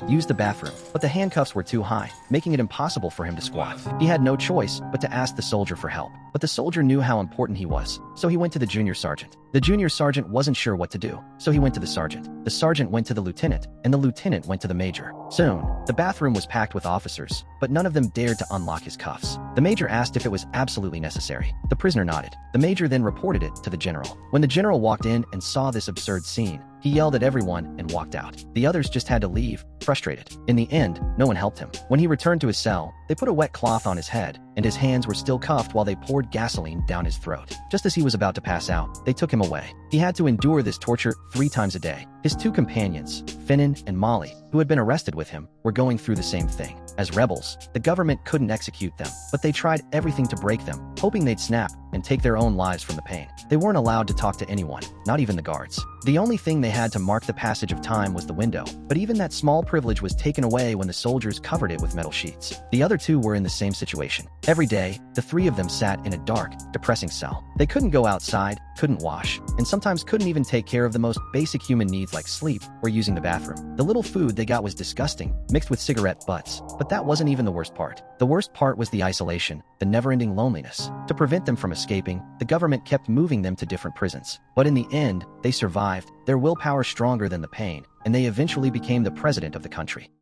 use the bathroom, but the handcuffs were too high, making it impossible for him to squat. He had no choice but to ask the soldier for help. But the soldier knew how important he was, so he went to the junior sergeant. The junior sergeant wasn't sure what to do, so he went to the sergeant. The sergeant went to the lieutenant, and the lieutenant went to the major. Soon, the bathroom was packed with officers, but none of them dared to unlock his cuffs. The major asked if it was absolutely necessary. The prisoner nodded. The major then reported it to the general. When the general walked in and saw this absurd scene, he yelled at everyone and walked out. The others just had to leave, frustrated. In the end, no one helped him. When he returned to his cell, they put a wet cloth on his head, and his hands were still cuffed while they poured gasoline down his throat. Just as he was about to pass out, they took him away. He had to endure this torture 3 times a day. His 2 companions, Finan and Molly, who had been arrested with him, were going through the same thing. As rebels, the government couldn't execute them, but they tried everything to break them, hoping they'd snap and take their own lives from the pain. They weren't allowed to talk to anyone, not even the guards. The only thing they had to mark the passage of time was the window, but even that small privilege was taken away when the soldiers covered it with metal sheets. The other 2 were in the same situation. Every day, the 3 of them sat in a dark, depressing cell. They couldn't go outside, couldn't wash, and sometimes couldn't even take care of the most basic human needs like sleep or using the bathroom. The little food they got was disgusting, mixed with cigarette butts. But that wasn't even the worst part. The worst part was the isolation, the never-ending loneliness. To prevent them from escaping, the government kept moving them to different prisons. But in the end, they survived, their willpower stronger than the pain, and they eventually became the president of the country.